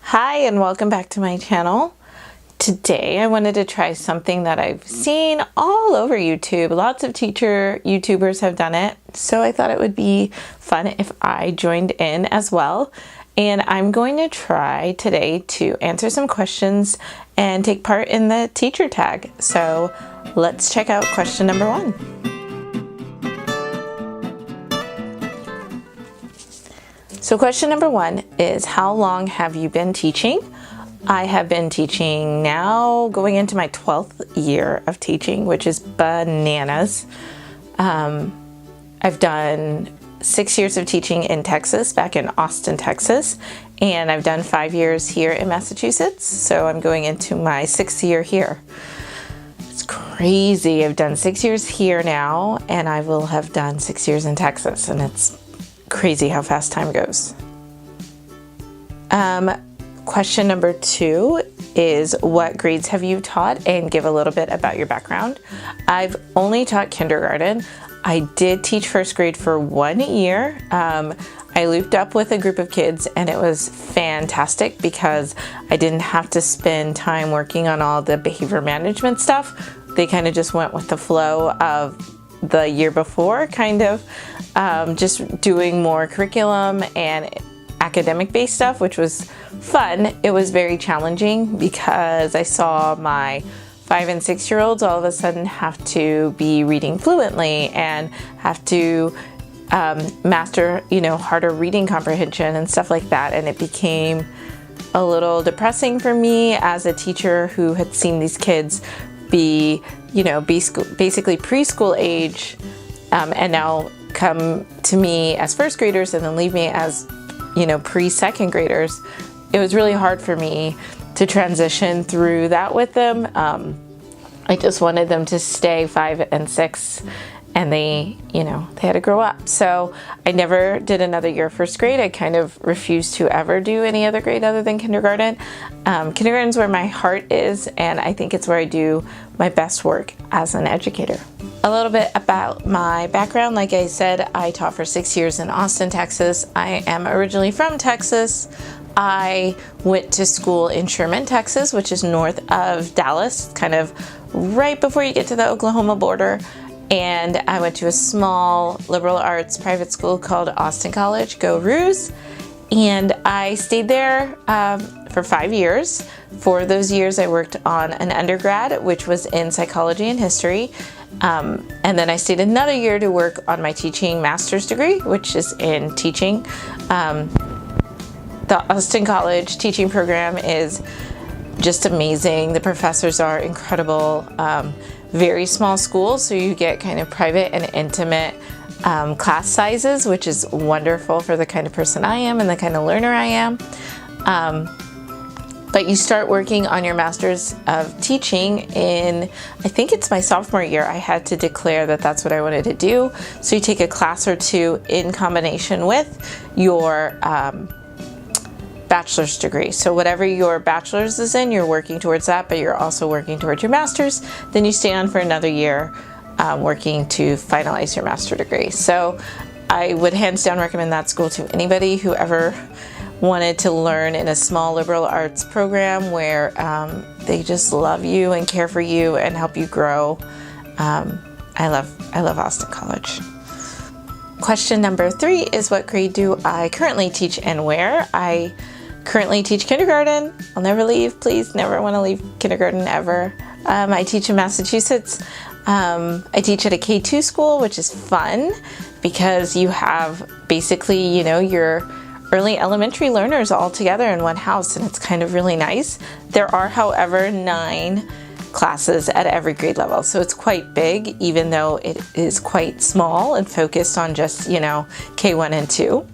Hi and welcome back to my channel. Today I wanted to try something that I've seen all over YouTube. Lots of teacher YouTubers have done it, so I thought it would be fun if I joined in as well. And I'm going to try today to answer some questions and take part in the teacher tag. So let's check out question number 1. So question number 1 is, how long have you been teaching? I have been teaching now going into my 12th year of teaching, which is bananas. I've done 6 years of teaching in Texas, back in Austin, Texas, and I've done 5 years here in Massachusetts. So I'm going into my 6th year here. It's crazy. I've done 6 years here now, and I will have done 6 years in Texas, and it's crazy how fast time goes. Question number 2 is, what grades have you taught, and give a little bit about your background. I've only taught kindergarten. I did teach first grade for 1 year. I looped up with a group of kids and it was fantastic because I didn't have to spend time working on all the behavior management stuff. They kind of just went with the flow of the year before, kind of just doing more curriculum and academic based stuff, which was fun. It was very challenging because I saw my 5 and 6 year olds all of a sudden have to be reading fluently and have to master, harder reading comprehension and stuff like that. And it became a little depressing for me as a teacher who had seen these kids be basically preschool age, and now come to me as first graders and then leave me as, pre-second graders. It was really hard for me to transition through that with them. I just wanted them to stay 5 and 6, and they had to grow up. So I never did another year of first grade. I kind of refused to ever do any other grade other than kindergarten. Kindergarten is where my heart is, and I think it's where I do my best work as an educator. A little bit about my background. Like I said, I taught for 6 years in Austin, Texas. I am originally from Texas. I went to school in Sherman, Texas, which is north of Dallas, kind of right before you get to the Oklahoma border. And I went to a small liberal arts private school called Austin College, Go Roos. And I stayed there for 5 years. For those years, I worked on an undergrad, which was in psychology and history. And then I stayed another year to work on my teaching master's degree, which is in teaching. The Austin College teaching program is just amazing. The professors are incredible. Very small school, so you get kind of private and intimate class sizes, which is wonderful for the kind of person I am and the kind of learner I am. But you start working on your master's of teaching in, I think it's my sophomore year. I had to declare that that's what I wanted to do. So you take a class or two in combination with your bachelor's degree. So whatever your bachelor's is in, you're working towards that, but you're also working towards your master's. Then you stay on for another year working to finalize your master's degree. So I would hands down recommend that school to anybody who ever wanted to learn in a small liberal arts program where they just love you and care for you and help you grow. I love Austin College. Question number 3 is, what grade do I currently teach and where? I currently teach kindergarten. I'll never leave. Please, never want to leave kindergarten ever. I teach in Massachusetts. I teach at a K-2 school, which is fun because you have basically, your early elementary learners all together in one house, and it's kind of really nice. There are, however, 9 classes at every grade level, so it's quite big, even though it is quite small and focused on just, K1 and 2.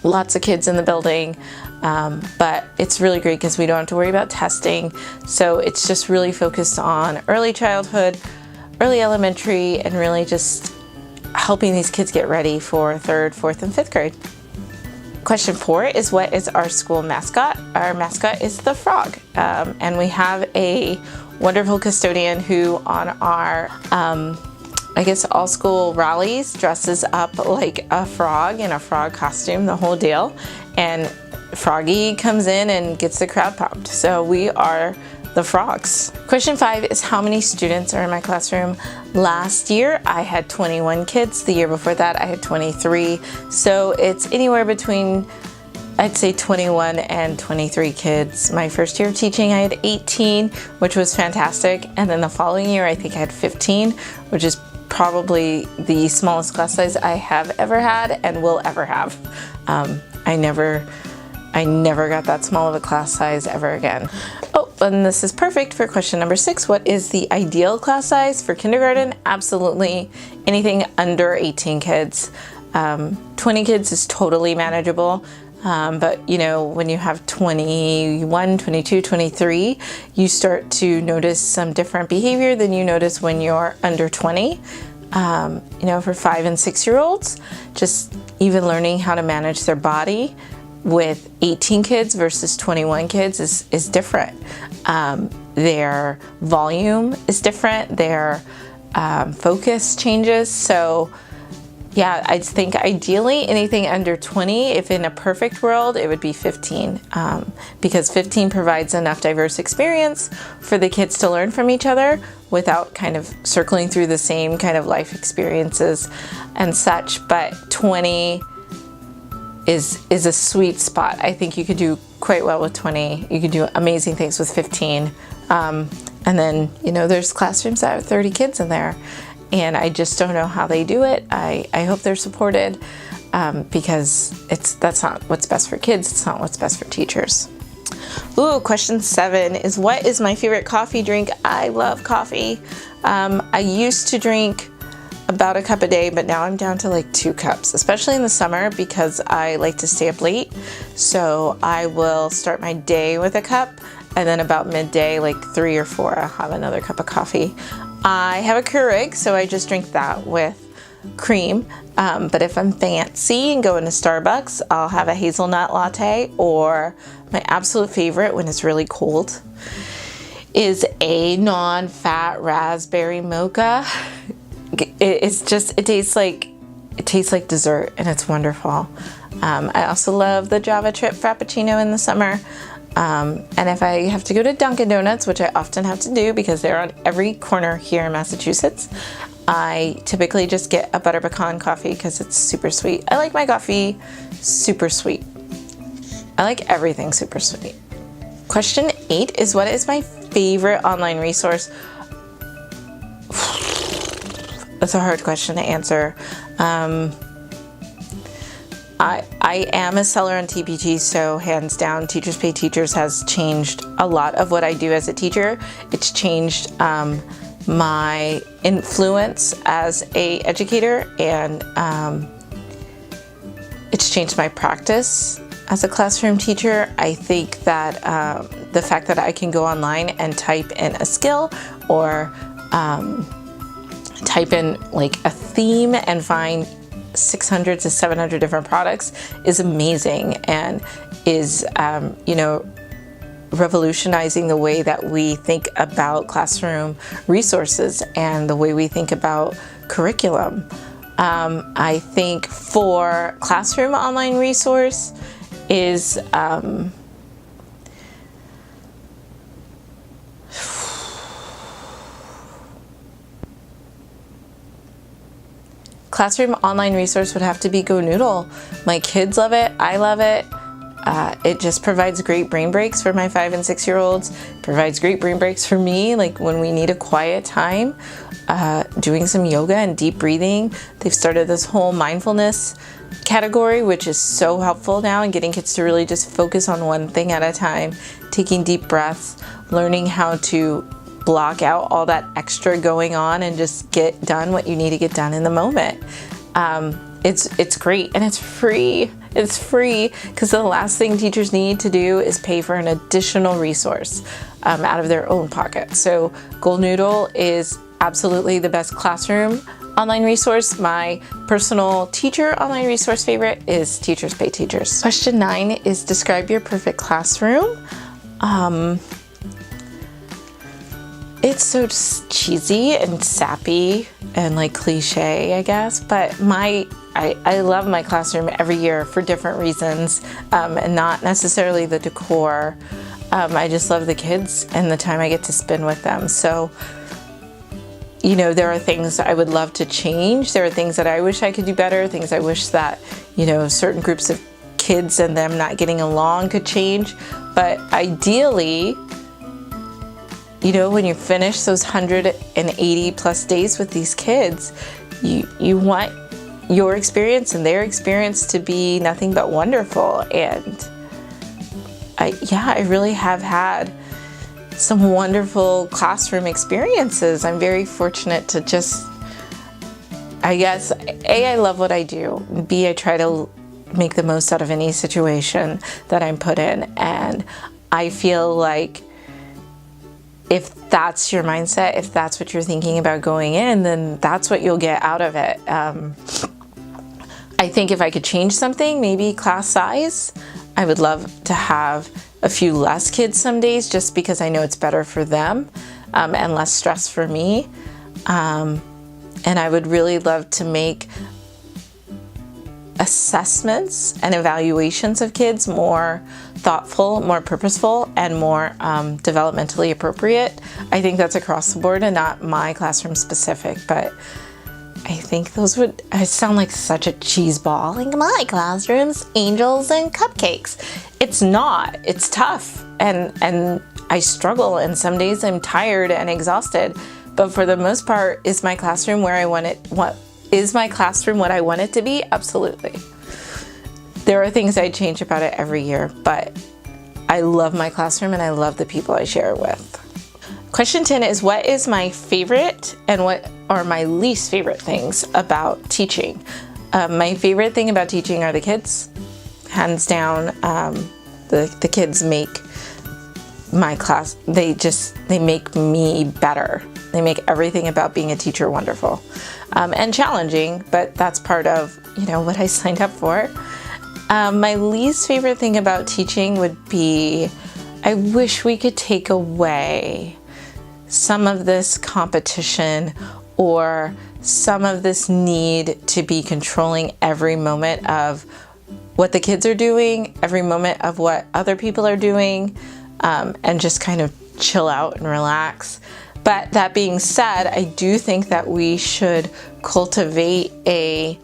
Lots of kids in the building, but it's really great because we don't have to worry about testing. So it's just really focused on early childhood, early elementary, and really just helping these kids get ready for 3rd, 4th, and 5th grade. Question 4 is, what is our school mascot? Our mascot is the frog, and we have a wonderful custodian who on our I guess all school rallies, dresses up like a frog in a frog costume, the whole deal. And Froggy comes in and gets the crowd pumped. So we are the frogs. Question 5 is how many students are in my classroom? Last year I had 21 kids. The year before that I had 23. So it's anywhere between, I'd say, 21 and 23 kids. My first year of teaching I had 18, which was fantastic. And then the following year I think I had 15, which is probably the smallest class size I have ever had and will ever have. I never got that small of a class size ever again. Oh, and this is perfect for question number 6. What is the ideal class size for kindergarten? Absolutely anything under 18 kids. 20 kids is totally manageable. But you know, when you have 21, 22, 23, you start to notice some different behavior than you notice when you're under 20. You know, for 5 and 6 year olds, just even learning how to manage their body with 18 kids versus 21 kids is different. Their volume is different, their focus changes. So yeah, I think ideally anything under 20, if in a perfect world, it would be 15, because 15 provides enough diverse experience for the kids to learn from each other without kind of circling through the same kind of life experiences and such. But 20 is a sweet spot. I think you could do quite well with 20. You could do amazing things with 15. And then, you know, there's classrooms that have 30 kids in there. And I just don't know how they do it. I hope they're supported, because that's not what's best for kids. It's not what's best for teachers. Ooh, question 7 is what is my favorite coffee drink? I love coffee. I used to drink about a cup a day, but now I'm down to like 2 cups, especially in the summer because I like to stay up late. So I will start my day with a cup, and then about midday, like 3 or 4, I'll have another cup of coffee. I have a Keurig, so I just drink that with cream. But if I'm fancy and go into Starbucks, I'll have a hazelnut latte, or my absolute favorite when it's really cold is a non-fat raspberry mocha. It tastes like dessert, and it's wonderful. I also love the Java Trip Frappuccino in the summer. And if I have to go to Dunkin' Donuts, which I often have to do because they're on every corner here in Massachusetts, I typically just get a butter pecan coffee because it's super sweet. I like my coffee super sweet. I like everything super sweet. Question 8 is what is my favorite online resource? That's a hard question to answer. I am a seller on TPT, so hands down, Teachers Pay Teachers has changed a lot of what I do as a teacher. It's changed my influence as a educator, and it's changed my practice as a classroom teacher. I think that the fact that I can go online and type in a skill or type in like a theme and find 600 to 700 different products is amazing, and is you know, revolutionizing the way that we think about classroom resources and the way we think about curriculum. I think for classroom online resource is classroom online resource would have to be Go Noodle. My kids love it. I love it. It just provides great brain breaks for my 5 and 6 year olds. Provides great brain breaks for me, like when we need a quiet time, doing some yoga and deep breathing. They've started this whole mindfulness category, which is so helpful now in getting kids to really just focus on one thing at a time, taking deep breaths, learning how to block out all that extra going on and just get done what you need to get done in the moment. It's great, and it's free. It's free because the last thing teachers need to do is pay for an additional resource out of their own pocket. So Go Noodle is absolutely the best classroom online resource. My personal teacher online resource favorite is Teachers Pay Teachers. Question 9 is describe your perfect classroom. it's so just cheesy and sappy and like cliche, I guess, but I love my classroom every year for different reasons, and not necessarily the decor. I just love the kids and the time I get to spend with them. So, you know, there are things I would love to change. There are things that I wish I could do better, things I wish that, you know, certain groups of kids and them not getting along could change. But ideally, you know, when you finish those 180 plus days with these kids, you want your experience and their experience to be nothing but wonderful. And I really have had some wonderful classroom experiences. I'm very fortunate to just, I guess, A, I love what I do. B, I try to make the most out of any situation that I'm put in. And I feel like if that's your mindset, if that's what you're thinking about going in, then that's what you'll get out of it. I think if I could change something, maybe class size. I would love to have a few less kids some days just because I know it's better for them, and less stress for me. And I would really love to make assessments and evaluations of kids more thoughtful, more purposeful, and more developmentally appropriate. I think that's across the board and not my classroom specific, but I think those would, I sound like such a cheese ball. Like, my classroom's angels and cupcakes. It's not. It's tough. And I struggle, and some days I'm tired and exhausted. But for the most part, is my classroom where I want it? Is my classroom what I want it to be? Absolutely. There are things I change about it every year, but I love my classroom and I love the people I share it with. Question 10 is, what is my favorite and what are my least favorite things about teaching? My favorite thing about teaching are the kids. Hands down, the kids make my class, they make me better. They make everything about being a teacher wonderful, and challenging, but that's part of, you know, what I signed up for. My least favorite thing about teaching would be, I wish we could take away some of this competition or some of this need to be controlling every moment of what the kids are doing, every moment of what other people are doing, and just kind of chill out and relax. But that being said, I do think that we should cultivate a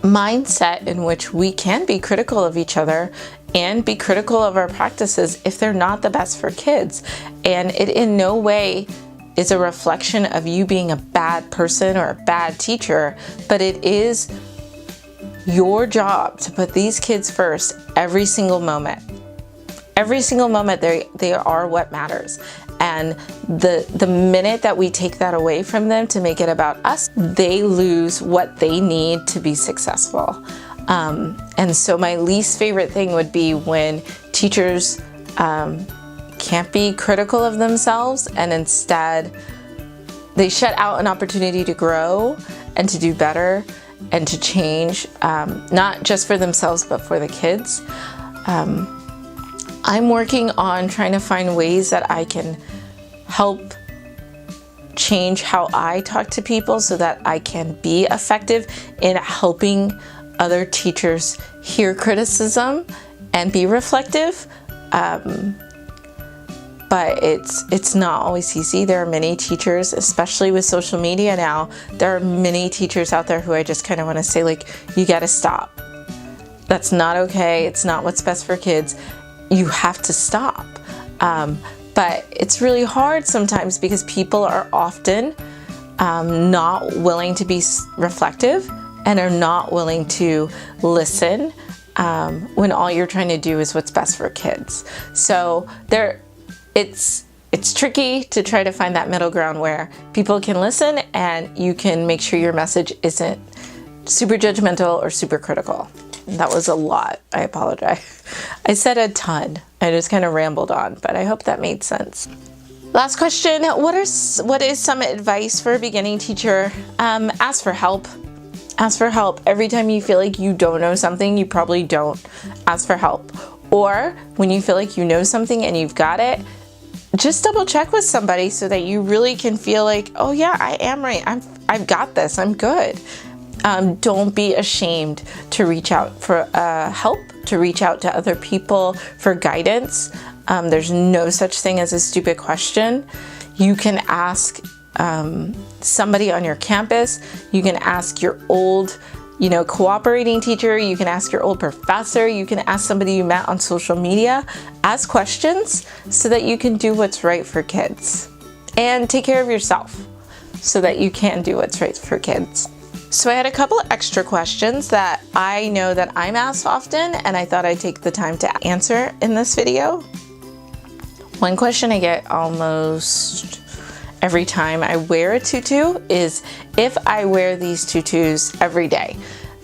mindset in which we can be critical of each other and be critical of our practices if they're not the best for kids. And it in no way is a reflection of you being a bad person or a bad teacher, but it is your job to put these kids first every single moment. Every single moment, they are what matters. And the minute that we take that away from them to make it about us, they lose what they need to be successful. And so my least favorite thing would be when teachers can't be critical of themselves and instead they shut out an opportunity to grow and to do better and to change, not just for themselves, but for the kids. I'm working on trying to find ways that I can help change how I talk to people so that I can be effective in helping other teachers hear criticism and be reflective. But it's not always easy. There are many teachers, especially with social media now, there are many teachers out there who I just kind of want to say, like, you got to stop. That's not okay. It's not what's best for kids. You have to stop. But it's really hard sometimes because people are often not willing to be reflective and are not willing to listen when all you're trying to do is what's best for kids. So it's tricky to try to find that middle ground where people can listen and you can make sure your message isn't super judgmental or super critical. That was a lot. I apologize. I said a ton. I just kind of rambled on, but I hope that made sense. Last question. What is some advice for a beginning teacher? Ask for help. Ask for help. Every time you feel like you don't know something, you probably don't. Ask for help. Or when you feel like you know something and you've got it, just double check with somebody so that you really can feel like, oh yeah, I am right. I've got this. I'm good. Don't be ashamed to reach out for help, to reach out to other people for guidance. There's no such thing as a stupid question. You can ask somebody on your campus. You can ask your old, cooperating teacher. You can ask your old professor. You can ask somebody you met on social media. Ask questions so that you can do what's right for kids. And take care of yourself so that you can do what's right for kids. So I had a couple of extra questions that I know that I'm asked often, and I thought I'd take the time to answer in this video. One question I get almost every time I wear a tutu is if I wear these tutus every day.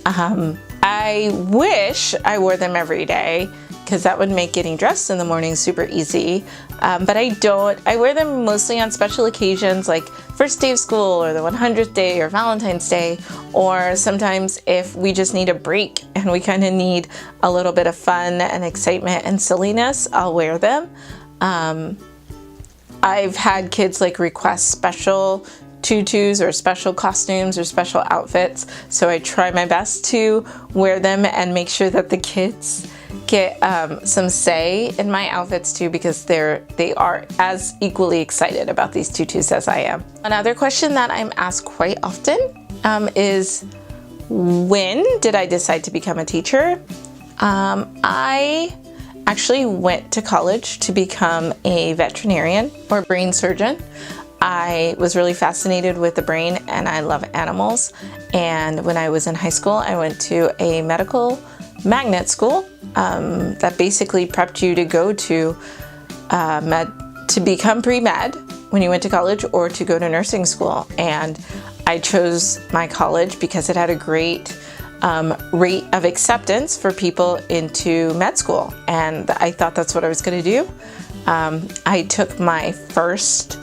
I wish I wore them every day because that would make getting dressed in the morning super easy, but I don't. I wear them mostly on special occasions like first day of school or the 100th day or Valentine's Day, or sometimes if we just need a break and we kind of need a little bit of fun and excitement and silliness, I'll wear them. I've had kids request special tutus or special costumes or special outfits, so I try my best to wear them and make sure that the kids get some say in my outfits too, because they are as equally excited about these tutus as I am. Another question that I'm asked quite often is, when did I decide to become a teacher? I actually went to college to become a veterinarian or brain surgeon. I was really fascinated with the brain and I love animals. And when I was in high school, I went to a medical magnet school that basically prepped you to go to to become pre-med when you went to college or to go to nursing school. And I chose my college because it had a great rate of acceptance for people into med school, and I thought that's what I was going to do. I took my first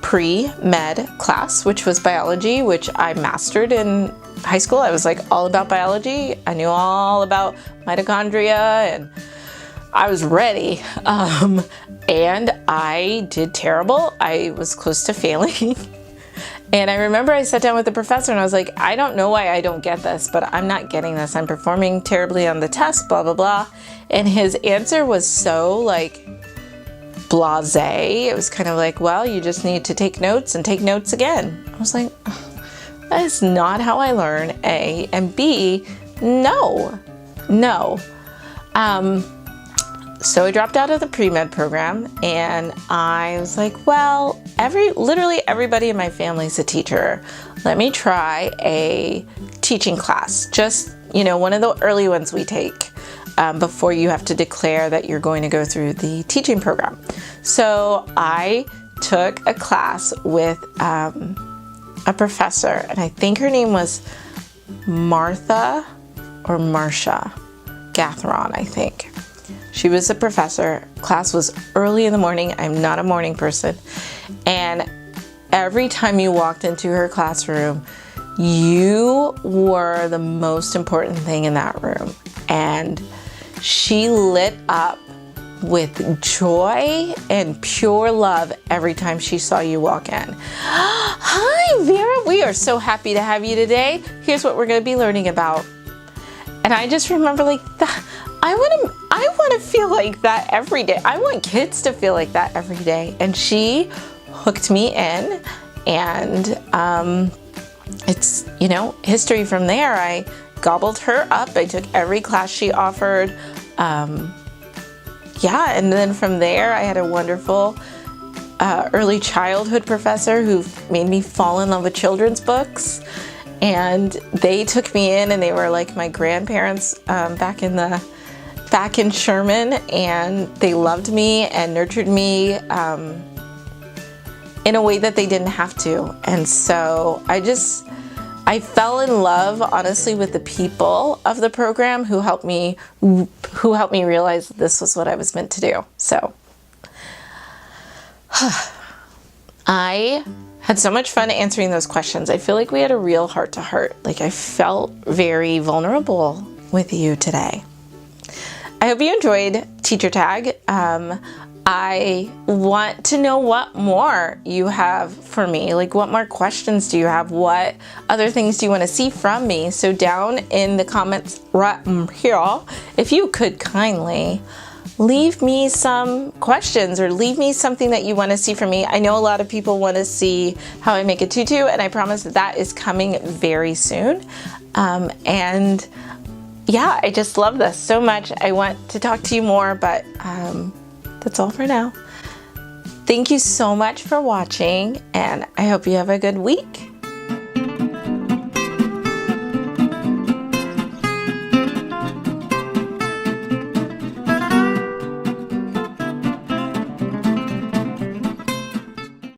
pre-med class, which was biology, which I mastered in high school. I was all about biology. I knew all about mitochondria and I was ready. And I did terrible. I was close to failing. And I remember I sat down with the professor and I was like, I don't know why I don't get this, but I'm not getting this. I'm performing terribly on the test, blah, blah, blah. And his answer was so blasé. It was kind of well, you just need to take notes and take notes again. I was like, that is not how I learn, A, and B, no. So I dropped out of the pre-med program and I was like, well, literally everybody in my family is a teacher. Let me try a teaching class. Just, one of the early ones we take before you have to declare that you're going to go through the teaching program. So I took a class with a professor, and I think her name was Martha or Marcia Gathron, I think. She was a professor. Class was early in the morning. I'm not a morning person. And every time you walked into her classroom, you were the most important thing in that room. And she lit up with joy and pure love every time she saw you walk in. Hi, Vera. We are so happy to have you today. Here's what we're going to be learning about. And I just remember that. I want to feel like that every day. I want kids to feel like that every day. And she hooked me in, and it's, history from there. I gobbled her up. I took every class she offered. And then from there, I had a wonderful early childhood professor who made me fall in love with children's books. And they took me in, and they were like my grandparents back in Sherman, and they loved me and nurtured me in a way that they didn't have to. And so I fell in love, honestly, with the people of the program who helped me realize that this was what I was meant to do. So I had so much fun answering those questions. I feel like we had a real heart-to-heart. I felt very vulnerable with you today. I hope you enjoyed Teacher Tag. I want to know what more you have for me. Like, what more questions do you have? What other things do you want to see from me? So down in the comments right here, if you could kindly leave me some questions or leave me something that you want to see from me. I know a lot of people want to see how I make a tutu, and I promise that is coming very soon. And yeah, I just love this so much. I want to talk to you more, but that's all for now. Thank you so much for watching, and I hope you have a good week.